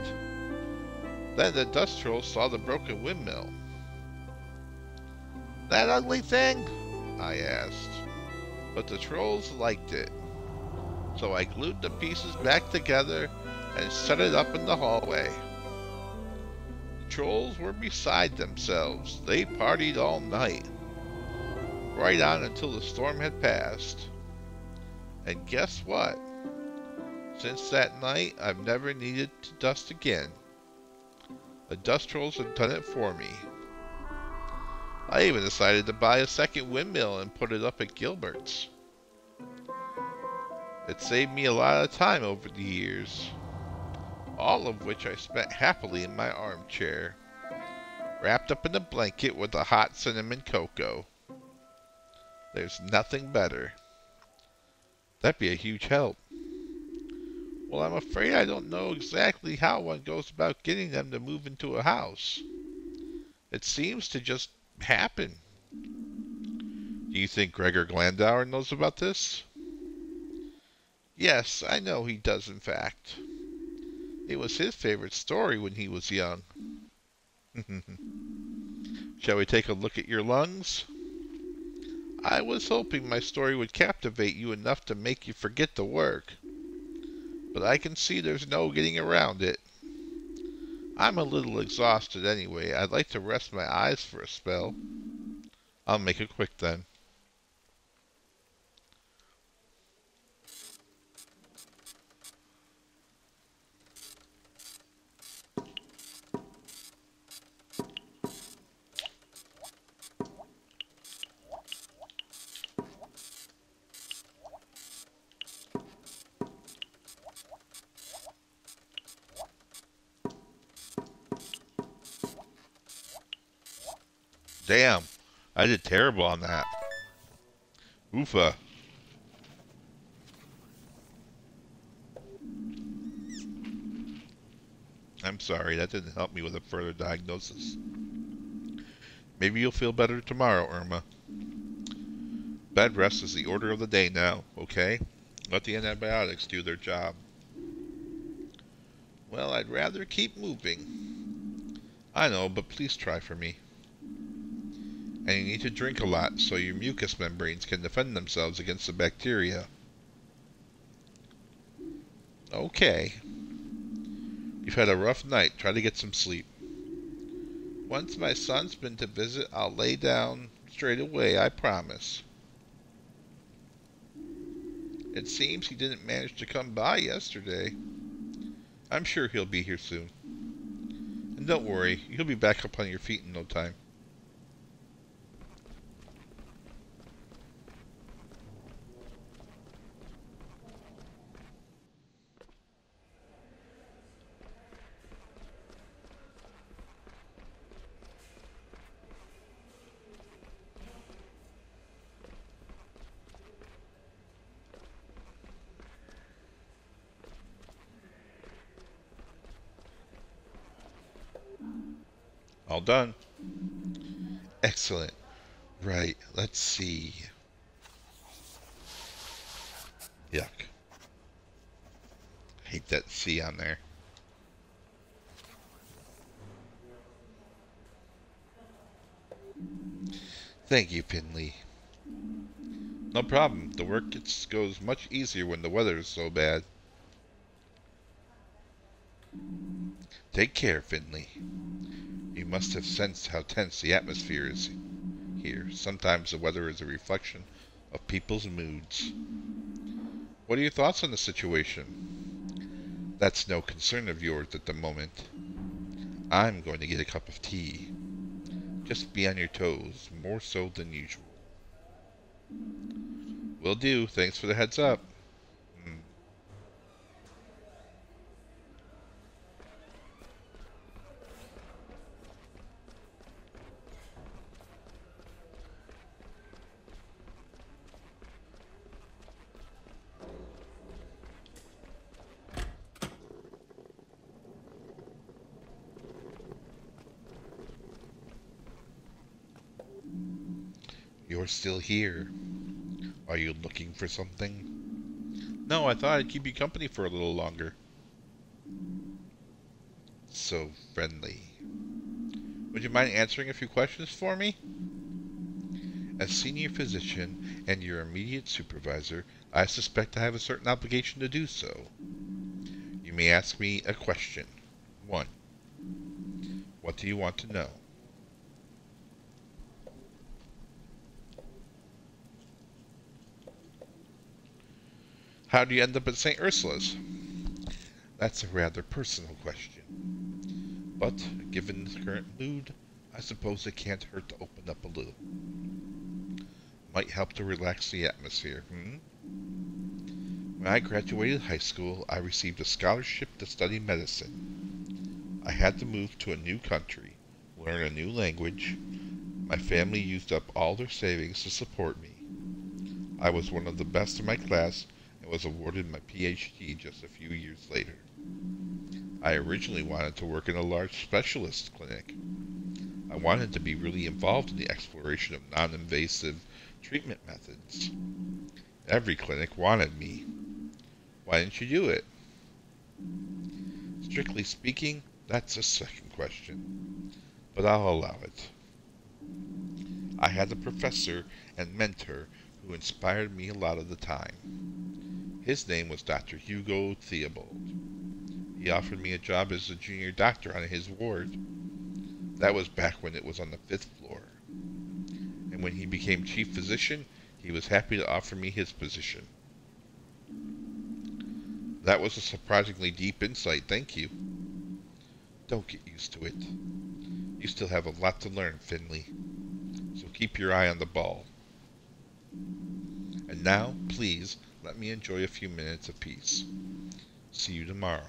Then the dust trolls saw the broken windmill. "That ugly thing?" I asked. But the trolls liked it. So I glued the pieces back together and set it up in the hallway. The trolls were beside themselves. They partied all night, right on until the storm had passed. And guess what? Since that night, I've never needed to dust again. The dust trolls have done it for me. I even decided to buy a second windmill and put it up at Gilbert's. It saved me a lot of time over the years, all of which I spent happily in my armchair, wrapped up in a blanket with a hot cinnamon cocoa. There's nothing better. That'd be a huge help. Well, I'm afraid I don't know exactly how one goes about getting them to move into a house. It seems to just happen. Do you think Gregor Glandauer knows about this? Yes, I know he does, in fact. It was his favorite story when he was young. Shall we take a look at your lungs? I was hoping my story would captivate you enough to make you forget the work. But I can see there's no getting around it. I'm a little exhausted anyway. I'd like to rest my eyes for a spell. I'll make it quick then. Damn, I did terrible on that. Oofa. I'm sorry, that didn't help me with a further diagnosis. Maybe you'll feel better tomorrow, Irma. Bed rest is the order of the day now, okay? Let the antibiotics do their job. Well, I'd rather keep moving. I know, but please try for me. And you need to drink a lot so your mucous membranes can defend themselves against the bacteria. Okay. You've had a rough night. Try to get some sleep. Once my son's been to visit, I'll lay down straight away, I promise. It seems he didn't manage to come by yesterday. I'm sure he'll be here soon. And don't worry, you'll be back up on your feet in no time. All done. Excellent. Right, let's see. Yuck. Hate that C on there. Thank you, Finley. No problem. The work goes much easier when the weather is so bad. Take care, Finley. You must have sensed how tense the atmosphere is here. Sometimes the weather is a reflection of people's moods. What are your thoughts on the situation? That's no concern of yours at the moment. I'm going to get a cup of tea. Just be on your toes, more so than usual. Will do. Thanks for the heads up. You're still here. Are you looking for something? No, I thought I'd keep you company for a little longer. So friendly. Would you mind answering a few questions for me? As senior physician and your immediate supervisor, I suspect I have a certain obligation to do so. You may ask me a question. 1. What do you want to know? How do you end up at St. Ursula's? That's a rather personal question. But, given the current mood, I suppose it can't hurt to open up a little. Might help to relax the atmosphere, When I graduated high school, I received a scholarship to study medicine. I had to move to a new country, learn a new language. My family used up all their savings to support me. I was one of the best in my class and was awarded my PhD just a few years later. I originally wanted to work in a large specialist clinic. I wanted to be really involved in the exploration of non-invasive treatment methods. Every clinic wanted me. Why didn't you do it? Strictly speaking, that's a second question, but I'll allow it. I had a professor and mentor who inspired me a lot of the time. His name was Dr. Hugo Theobald. He offered me a job as a junior doctor on his ward. That was back when it was on the 5th floor. And when he became chief physician, he was happy to offer me his position. That was a surprisingly deep insight, thank you. Don't get used to it. You still have a lot to learn, Finley. So keep your eye on the ball. And now, please, let me enjoy a few minutes of peace. See you tomorrow.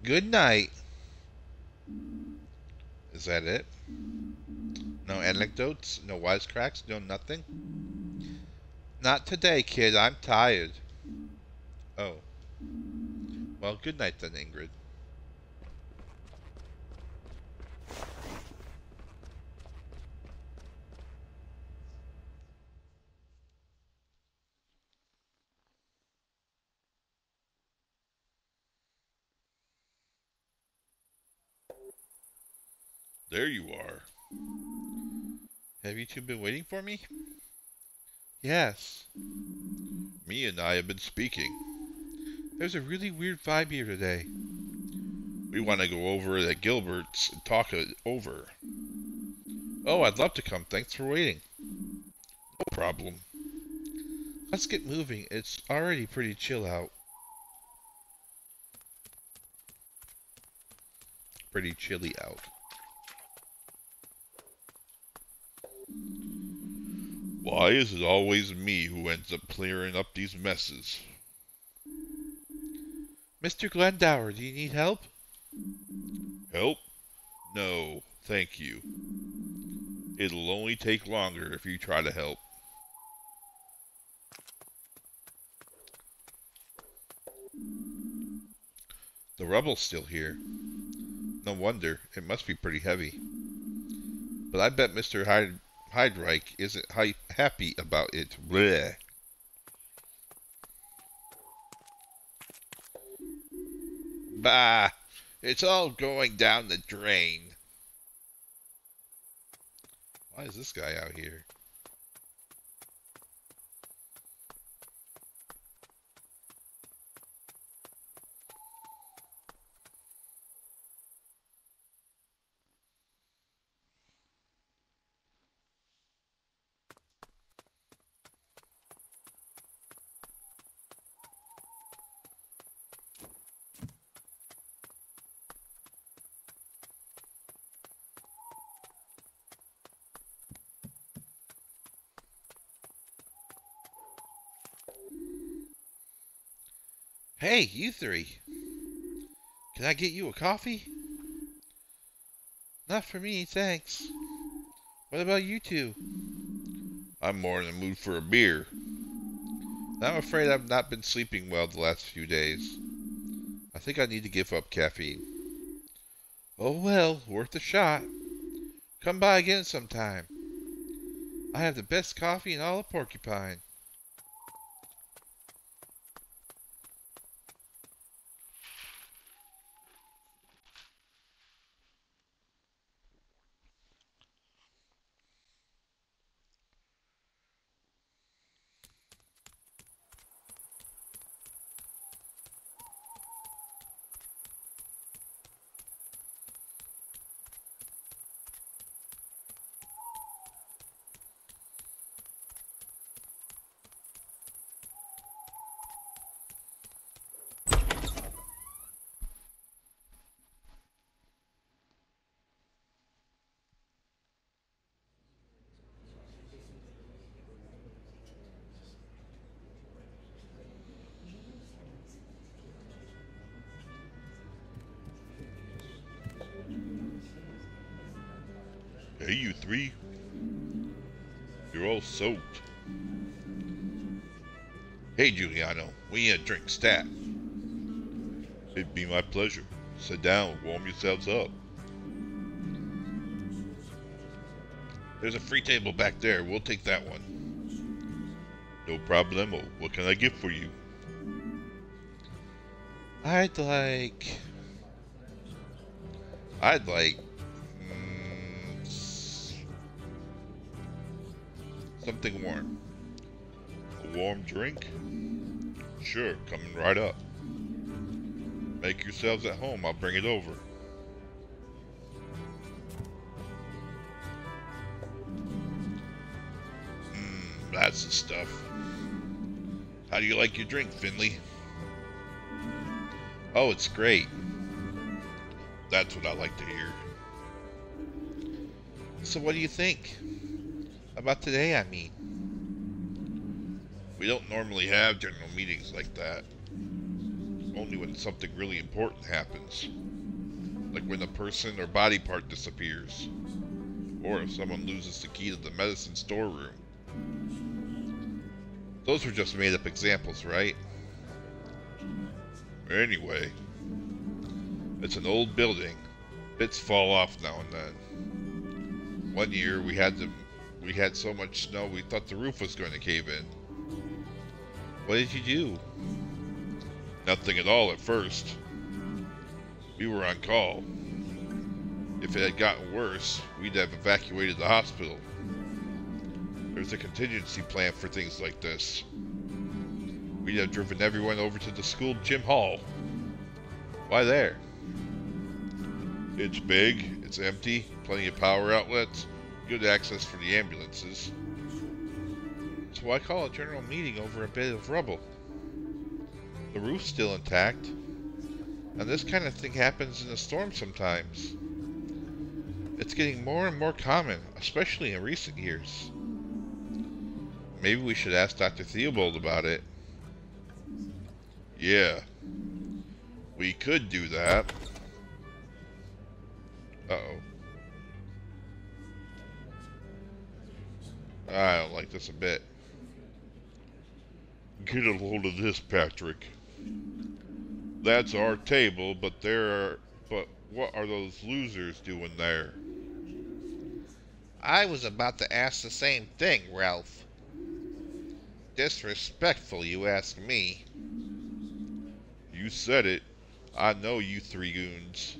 Good night. Is that it? No, anecdotes, no wisecracks, no nothing? Not today, kid. I'm tired. Oh. Well, good night then, Ingrid. There you are. Have you two been waiting for me? Yes. Me and I have been speaking. There's a really weird vibe here today. We want to go over it at Gilbert's and talk it over. Oh, I'd love to come. Thanks for waiting. No problem. Let's get moving. It's already pretty chill out. Pretty chilly out. Why is it always me who ends up clearing up these messes? Mr. Glendower, do you need help? Help? No, thank you. It'll only take longer if you try to help. The rubble's still here. No wonder. It must be pretty heavy. But I bet Mr. Heidreich isn't happy about it. Blech. Bah! It's all going down the drain. Why is this guy out here? Hey, you three. Can I get you a coffee? Not for me, thanks. What about you two? I'm more in the mood for a beer. I'm afraid I've not been sleeping well the last few days. I think I need to give up caffeine. Oh well, worth a shot. Come by again sometime. I have the best coffee in all of Porcupine. Hey, you three. You're all soaked. Hey, Giuliano, we need a drink stat. It'd be my pleasure. Sit down, warm yourselves up. There's a free table back there. We'll take that one. No problemo. What can I get for you? I'd like... something warm. A warm drink? Sure, coming right up. Make yourselves at home. I'll bring it over. That's the stuff. How do you like your drink, Finley? Oh, it's great. That's what I like to hear. So what do you think? About today, I mean. We don't normally have general meetings like that. Only when something really important happens. Like when a person or body part disappears. Or if someone loses the key to the medicine storeroom. Those were just made-up examples, right? Anyway, it's an old building. Bits fall off now and then. One year we had so much snow we thought the roof was going to cave in. What did you do? Nothing at all at first. We were on call. If it had gotten worse, we'd have evacuated the hospital. There's a contingency plan for things like this. We'd have driven everyone over to the school gym hall. Why there? It's big, it's empty, plenty of power outlets, good access for the ambulances. So why call a general meeting over a bit of rubble? The roof's still intact. And this kind of thing happens in a storm sometimes. It's getting more and more common, especially in recent years. Maybe we should ask Dr. Theobald about it. Yeah, we could do that. Uh-oh. I don't like this a bit. Get a load of this, Patrick. That's our table, but what are those losers doing there? I was about to ask the same thing, Ralph. Disrespectful, you ask me. You said it. I know you three goons.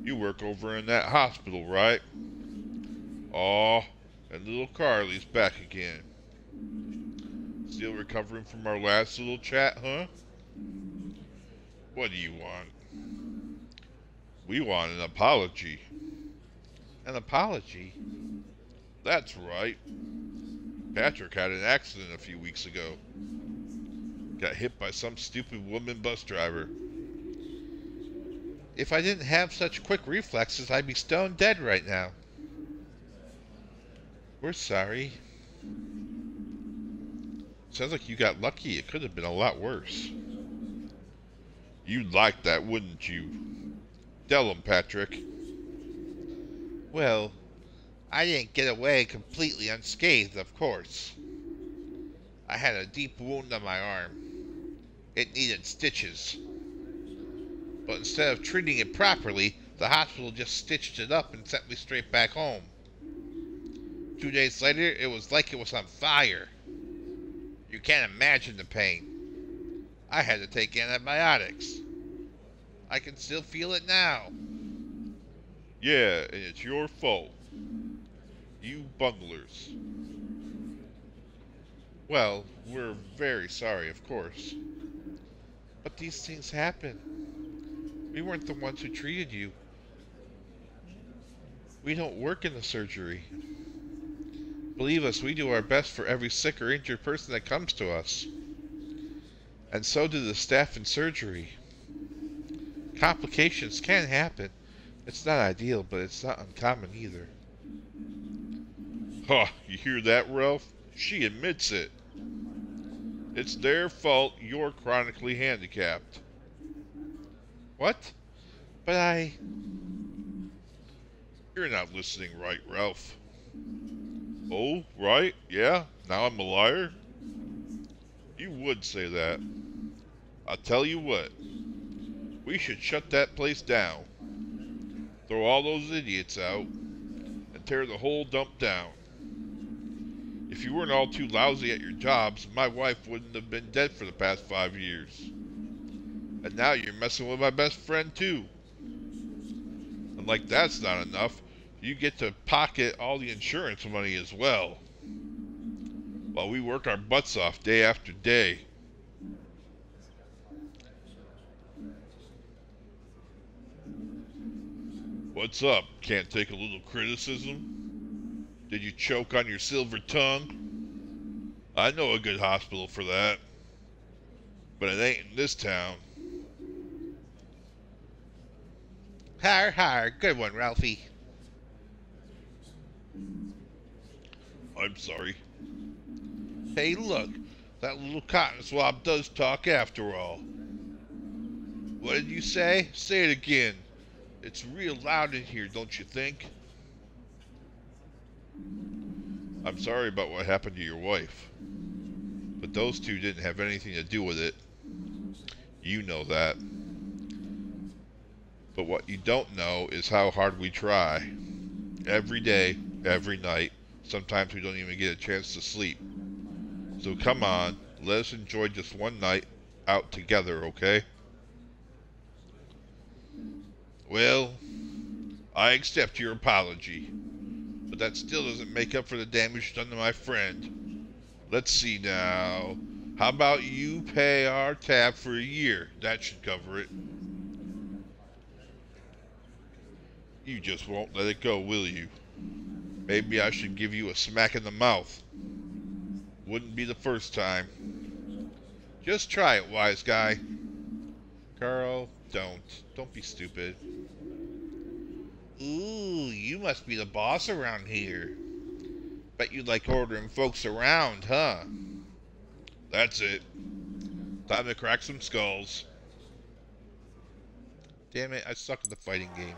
You work over in that hospital, right? Aw, and little Carly's back again. Still recovering from our last little chat, huh? What do you want? We want an apology. An apology? That's right. Patrick had an accident a few weeks ago. Got hit by some stupid woman bus driver. If I didn't have such quick reflexes, I'd be stone dead right now. We're sorry. Sounds like you got lucky. It could have been a lot worse. You'd like that, wouldn't you? Tell him, Patrick. Well, I didn't get away completely unscathed, of course. I had a deep wound on my arm. It needed stitches. But instead of treating it properly, the hospital just stitched it up and sent me straight back home. 2 days later, it was like it was on fire. You can't imagine the pain. I had to take antibiotics. I can still feel it now. Yeah, and it's your fault. You bunglers. Well, we're very sorry, of course. But these things happen. We weren't the ones who treated you. We don't work in the surgery. Believe us, we do our best for every sick or injured person that comes to us. And so do the staff in surgery. Complications can happen. It's not ideal, but it's not uncommon either. Ha, you hear that, Ralph? She admits it. It's their fault you're chronically handicapped. What? But You're not listening right, Ralph. Oh, right? Yeah? Now I'm a liar? You would say that. I'll tell you what. We should shut that place down. Throw all those idiots out and tear the whole dump down. If you weren't all too lousy at your jobs, my wife wouldn't have been dead for the past 5 years. And now you're messing with my best friend too. And like that's not enough, you get to pocket all the insurance money as well. While we work our butts off day after day. What's up? Can't take a little criticism? Did you choke on your silver tongue? I know a good hospital for that. But it ain't in this town. har har, good one, Ralphie. I'm sorry. Hey, look, that little cotton swab does talk after all. What did you say? Say it again. It's real loud in here, don't you think? I'm sorry about what happened to your wife. But those two didn't have anything to do with it. You know that. But what you don't know is how hard we try. Every day, every night. Sometimes we don't even get a chance to sleep. So come on, let us enjoy just one night out together, okay? Well, I accept your apology. But that still doesn't make up for the damage done to my friend. Let's see now. How about you pay our tab for a year? That should cover it. You just won't let it go, will you? Maybe I should give you a smack in the mouth. Wouldn't be the first time. Just try it, wise guy. Carl, don't. Don't be stupid. Ooh, you must be the boss around here. Bet you like ordering folks around, huh? That's it. Time to crack some skulls. Damn it, I suck at the fighting game.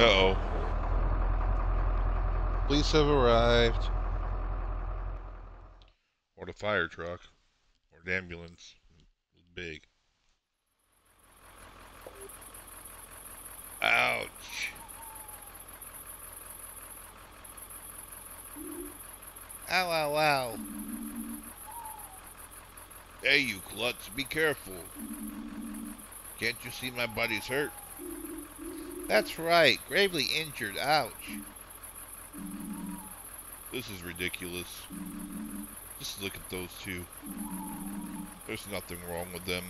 Uh-oh. Police have arrived. Or the fire truck. Or the ambulance. Big. Ouch. Ow, ow, ow. Hey, you klutz, be careful. Can't you see my body's hurt? That's right, gravely injured, ouch. This is ridiculous. Just look at those two. There's nothing wrong with them.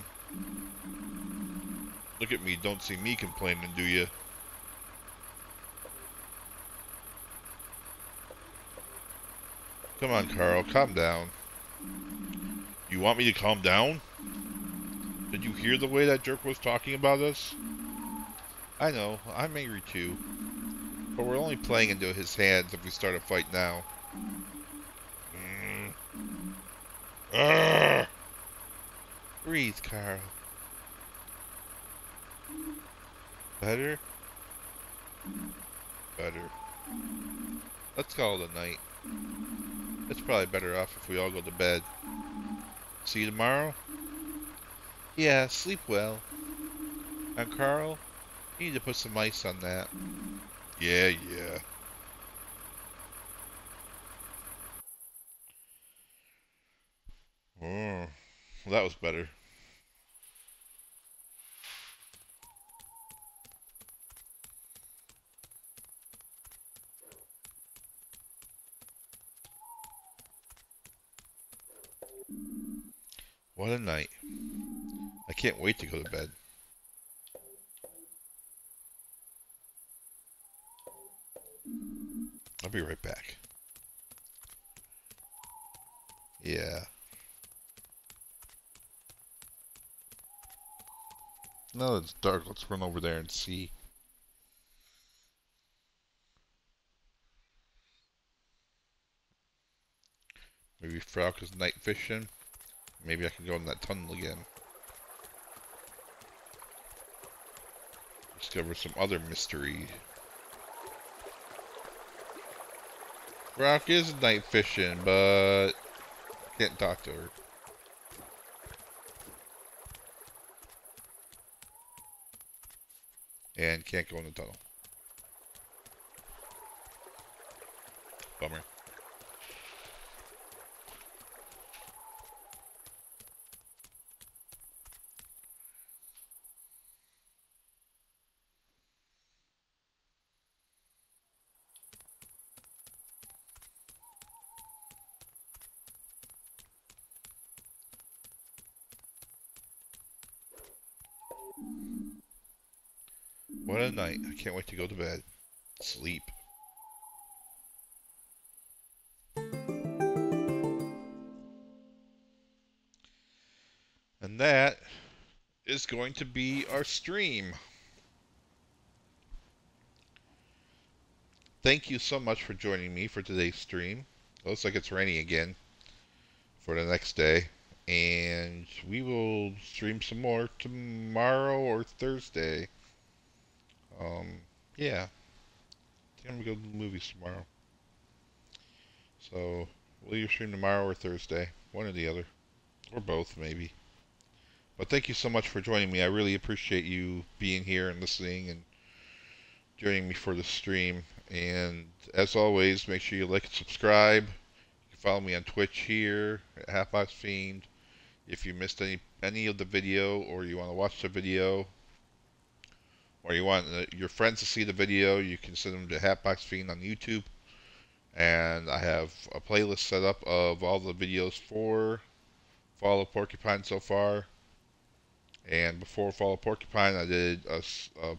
Look at me, don't see me complaining, do you? Come on, Carl, calm down. You want me to calm down? Did you hear the way that jerk was talking about us? I know, I'm angry too. But we're only playing into his hands if we start a fight now. Mm. Breathe, Carl. Better? Better. Let's call it a night. It's probably better off if we all go to bed. See you tomorrow? Yeah, sleep well. And Carl, you need to put some ice on that. Yeah, yeah. Oh, well, that was better. What a night. I can't wait to go to bed. I'll be right back. Yeah. No, it's dark. Let's run over there and see. Maybe Frauke is night fishing. Maybe I can go in that tunnel again. Discover some other mystery. Frauke is night fishing, but can't talk to her. And can't go in the tunnel. Bummer. What a night. I can't wait to go to bed. Sleep. And that is going to be our stream. Thank you so much for joining me for today's stream. Looks like it's raining again for the next day. And we will stream some more tomorrow or Thursday. Yeah. I think I'm gonna go to the movies tomorrow. So we'll either stream tomorrow or Thursday. One or the other. Or both, maybe. But thank you so much for joining me. I really appreciate you being here and listening and joining me for the stream. And as always, make sure you like and subscribe. You can follow me on Twitch here at Halfbox Fiend. If you missed any of the video, or you want to watch the video, or you want your friends to see the video, you can send them to Hatbox Fiend on YouTube. And I have a playlist set up of all the videos for Follow Porcupine so far. And before Follow Porcupine, I did a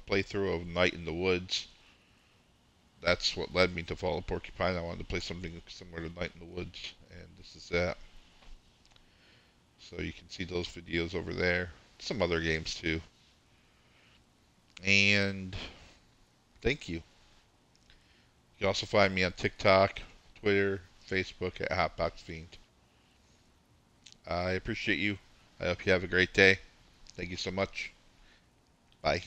playthrough of Night in the Woods. That's what led me to Follow Porcupine. I wanted to play something similar to Night in the Woods, and this is that. So you can see those videos over there. Some other games too. And thank you. You can also find me on TikTok, Twitter, Facebook at Hotbox Fiend. I appreciate you. I hope you have a great day. Thank you so much. Bye.